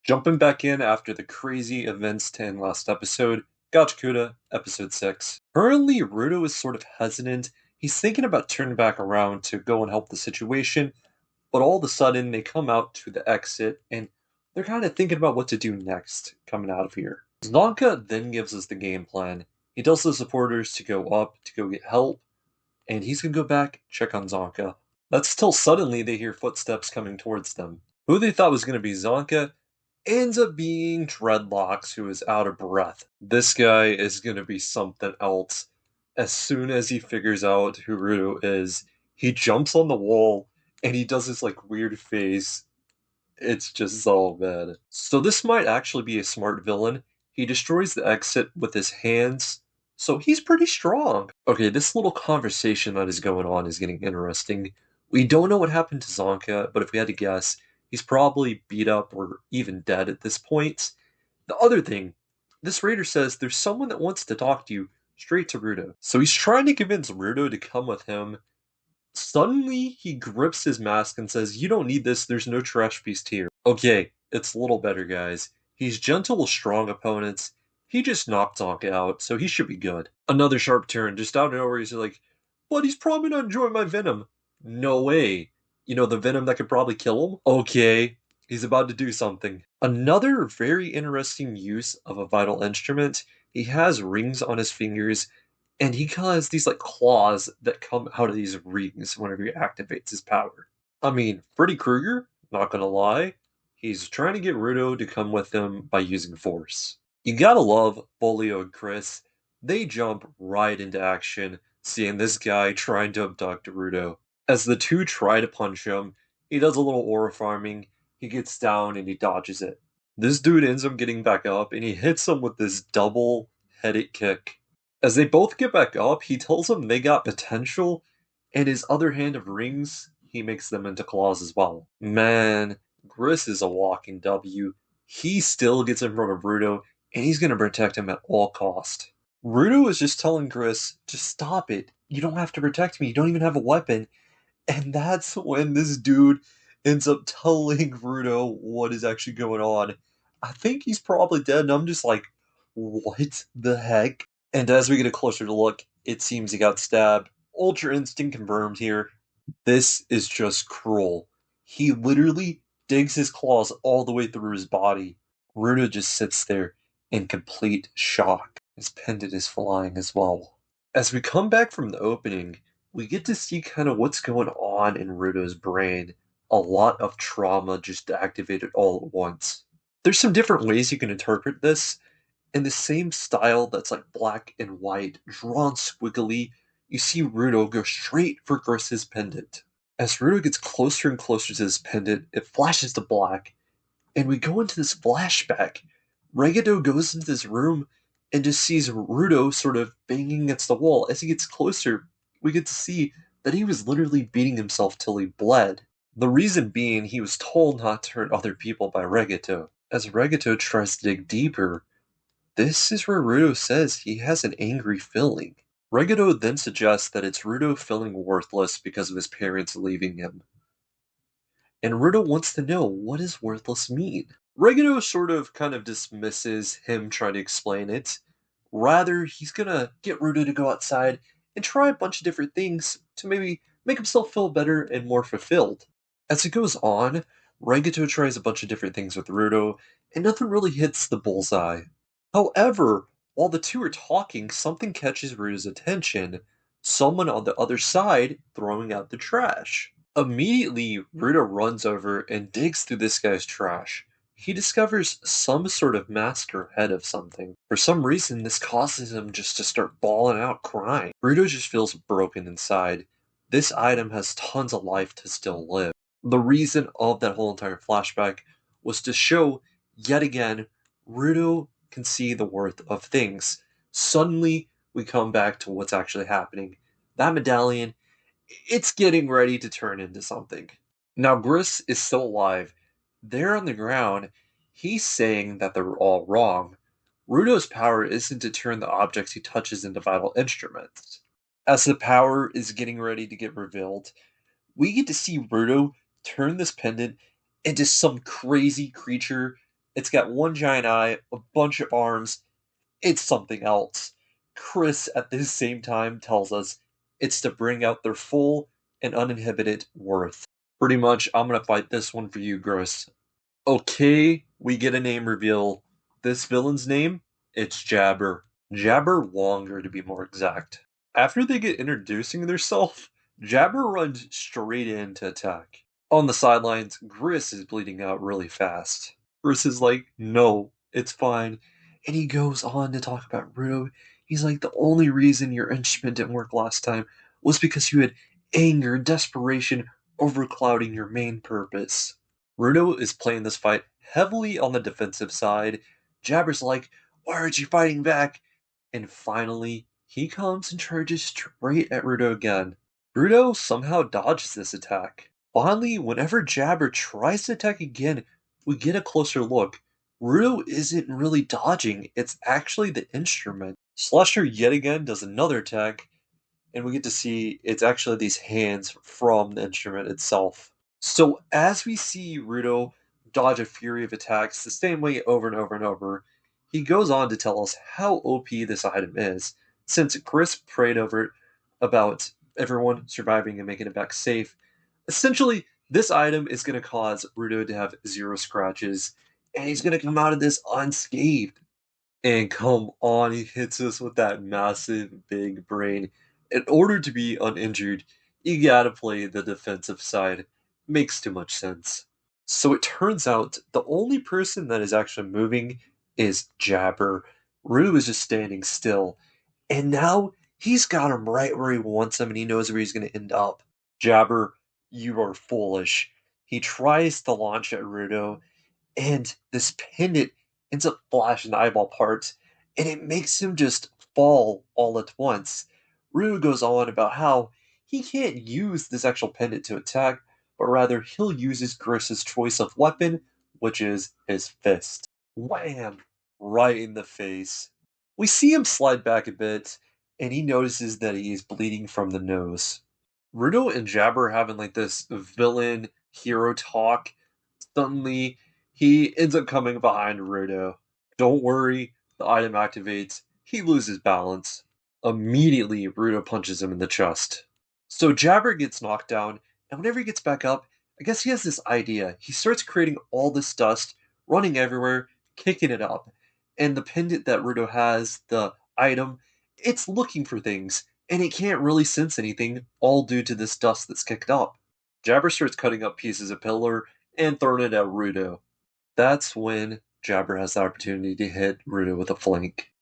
Jumping back in after the crazy events to end last episode, Gachiakuta, episode 6. Currently, Ruto is sort of hesitant. He's thinking about turning back around to go and help the situation, but all of a sudden they come out to the exit and they're kind of thinking about what to do next coming out of here. Zonka then gives us the game plan. He tells the supporters to go up to go get help, and he's gonna go back, check on Zonka. That's till suddenly they hear footsteps coming towards them. Who they thought was gonna be Zonka ends up being Dreadlocks, who is out of breath. This guy is gonna be something else. As soon as he figures out who Rudo is, he jumps on the wall and he does this like weird face. It's just so bad. So this might actually be a smart villain. He destroys the exit with his hands, so he's pretty strong. Okay, this little conversation that is going on is getting interesting. We don't know what happened to Zonka, but if we had to guess, he's probably beat up or even dead at this point. The other thing, this raider says there's someone that wants to talk to you straight to Rudo. So he's trying to convince Rudo to come with him. Suddenly, he grips his mask and says, "You don't need this, there's no trash beast here." Okay, it's a little better, guys. He's gentle with strong opponents. He just knocked Zonka out, so he should be good. Another sharp turn, just out of nowhere, he's like, "But he's probably not enjoying my venom." No way. You know, the venom that could probably kill him? Okay, he's about to do something. Another very interesting use of a vital instrument. He has rings on his fingers and he has these like claws that come out of these rings whenever he activates his power. I mean, Freddy Krueger, not gonna lie, he's trying to get Rudo to come with him by using force. You gotta love Folio and Chris. They jump right into action, seeing this guy trying to abduct Rudo. As the two try to punch him, he does a little aura farming, he gets down and he dodges it. This dude ends up getting back up and he hits him with this double headed kick. As they both get back up, he tells them they got potential, and his other hand of rings, he makes them into claws as well. Man, Gris is a walking W. He still gets in front of Rudo, and he's gonna protect him at all cost. Rudo is just telling Gris, just stop it. You don't have to protect me. You don't even have a weapon. And that's when this dude ends up telling Rudo what is actually going on. I think he's probably dead, and I'm just like, what the heck? And as we get a closer look, it seems he got stabbed. Ultra Instinct confirmed here. This is just cruel. He literally digs his claws all the way through his body. Rudo just sits there in complete shock. His pendant is flying as well. As we come back from the opening, we get to see kind of what's going on in Rudo's brain. A lot of trauma just activated all at once. There's some different ways you can interpret this. In the same style that's like black and white, drawn squiggly, you see Rudo go straight for Gris's pendant. As Rudo gets closer and closer to this pendant, it flashes to black, and we go into this flashback. Regado goes into this room and just sees Rudo sort of banging against the wall. As he gets closer, we get to see that he was literally beating himself till he bled. The reason being he was told not to hurt other people by Regato. As Regato tries to dig deeper, this is where Rudo says he has an angry feeling. Regato then suggests that it's Rudo feeling worthless because of his parents leaving him. And Rudo wants to know, what does worthless mean? Regato sort of kind of dismisses him trying to explain it. Rather, he's gonna get Rudo to go outside and try a bunch of different things to maybe make himself feel better and more fulfilled. As it goes on, Regato tries a bunch of different things with Rudo, and nothing really hits the bullseye. However, while the two are talking, something catches Rudo's attention. Someone on the other side throwing out the trash. Immediately, Rudo runs over and digs through this guy's trash. He discovers some sort of mask or head of something. For some reason, this causes him just to start bawling out crying. Rudo just feels broken inside. This item has tons of life to still live. The reason of that whole entire flashback was to show, yet again, Rudo can see the worth of things. Suddenly, we come back to what's actually happening. That medallion, it's getting ready to turn into something. Now, Gris is still alive. There on the ground, he's saying that they're all wrong. Rudo's power isn't to turn the objects he touches into vital instruments. As the power is getting ready to get revealed, we get to see Rudo turn this pendant into some crazy creature It's got one giant eye, a bunch of arms. It's something else. Chris, at the same time, tells us it's to bring out their full and uninhibited worth. Pretty much, I'm gonna fight this one for you, Chris. Okay, we get a name reveal. This villain's name? It's Jabber. Jabber Wonger, to be more exact. After they get introducing themselves, Jabber runs straight in to attack. On the sidelines, Gris is bleeding out really fast. Gris is like, no, it's fine. And he goes on to talk about Rudo. He's like, the only reason your instrument didn't work last time was because you had anger and desperation overclouding your main purpose. Rudo is playing this fight heavily on the defensive side. Jabber's like, why aren't you fighting back? And finally, he comes and charges straight at Rudo again. Rudo somehow dodges this attack. Finally, whenever Jabber tries to attack again, we get a closer look. Rudo isn't really dodging, it's actually the instrument. Slusher yet again does another attack, and we get to see it's actually these hands from the instrument itself. So as we see Rudo dodge a fury of attacks the same way over and over and over, he goes on to tell us how OP this item is, since Chris prayed over it about everyone surviving and making it back safe. Essentially, this item is going to cause Rudo to have zero scratches, and he's going to come out of this unscathed. And come on, he hits us with that massive big brain. In order to be uninjured, you gotta play the defensive side. Makes too much sense. So it turns out the only person that is actually moving is Jabber. Rue is just standing still. And now he's got him right where he wants him and he knows where he's going to end up. Jabber, you are foolish. He tries to launch at Rudo, and this pendant ends up flashing eyeball parts, and it makes him just fall all at once. Ryu goes on about how he can't use this actual pendant to attack, but rather he'll use his Gris's choice of weapon, which is his fist. Wham! Right in the face. We see him slide back a bit, and he notices that he is bleeding from the nose. Rudo and Jabber are having like this villain hero talk. Suddenly, he ends up coming behind Rudo. Don't worry, the item activates. He loses balance. Immediately, Rudo punches him in the chest. So Jabber gets knocked down, and whenever he gets back up, I guess he has this idea. He starts creating all this dust, running everywhere, kicking it up. And the pendant that Rudo has, the item, it's looking for things, and it can't really sense anything, all due to this dust that's kicked up. Jabber starts cutting up pieces of pillar and throwing it at Rudo. That's when Jabber has the opportunity to hit Rudo with a flank.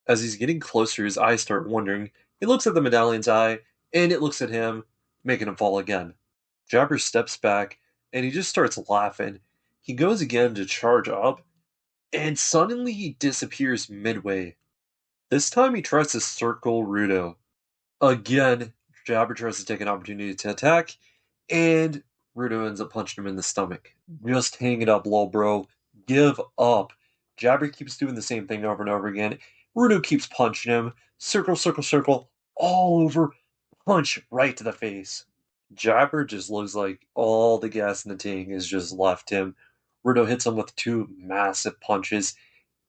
As he's getting closer, his eyes start wandering. He looks at the medallion's eye, and it looks at him, making him fall again. Jabber steps back, and he just starts laughing. He goes again to charge up, and suddenly he disappears midway. This time he tries to circle Rudo. Again, Jabber tries to take an opportunity to attack, and Rudo ends up punching him in the stomach. Just hang it up, lol, bro. Give up. Jabber keeps doing the same thing over and over again. Rudo keeps punching him. Circle, circle, circle. All over. Punch right to the face. Jabber just looks like all the gas in the tank has just left him. Rudo hits him with two massive punches,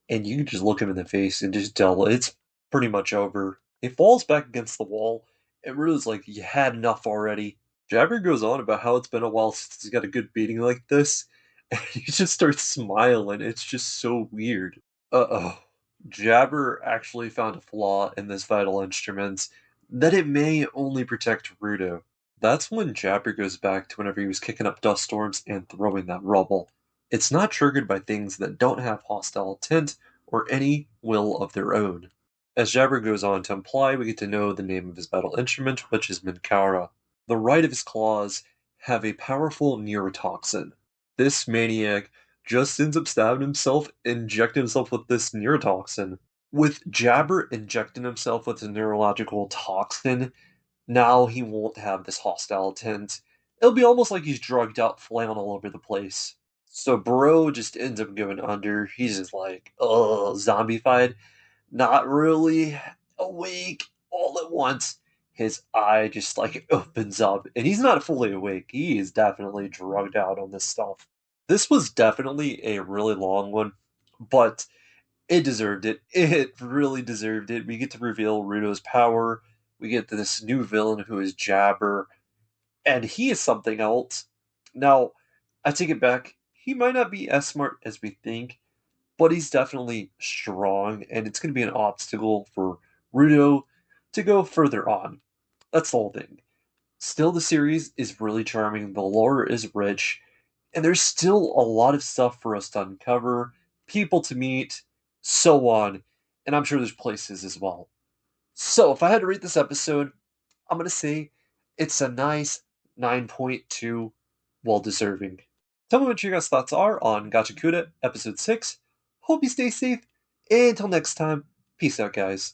and you can just look him in the face and just tell it's pretty much over. He falls back against the wall, and Rudo's like, you had enough already. Jabber goes on about how it's been a while since he's got a good beating like this, and he just starts smiling. It's just so weird. Uh-oh. Jabber actually found a flaw in this vital instrument, that it may only protect Rudo. That's when Jabber goes back to whenever he was kicking up dust storms and throwing that rubble. It's not triggered by things that don't have hostile intent or any will of their own. As Jabber goes on to imply, we get to know the name of his battle instrument, which is Minkara. The right of his claws have a powerful neurotoxin. This maniac just ends up stabbing himself, injecting himself with this neurotoxin. With Jabber injecting himself with a neurological toxin, now he won't have this hostile intent. It'll be almost like he's drugged out, flailing all over the place. So Bro just ends up going under. He's just like, zombified. Not really awake all at once. His eye just like opens up, and he's not fully awake. He is definitely drugged out on this stuff. This was definitely a really long one, but it deserved it. It really deserved it. We get to reveal Ruto's power. We get this new villain who is Jabber, and he is something else. Now, I take it back. He might not be as smart as we think, but he's definitely strong, and it's going to be an obstacle for Ruto to go further on. That's the whole thing. Still, the series is really charming. The lore is rich, and there's still a lot of stuff for us to uncover, people to meet, so on. And I'm sure there's places as well. So, if I had to rate this episode, I'm going to say it's a nice 9.2, well deserving. Tell me what your guys' thoughts are on Gachiakuta episode 6. Hope you stay safe. And until next time, peace out, guys.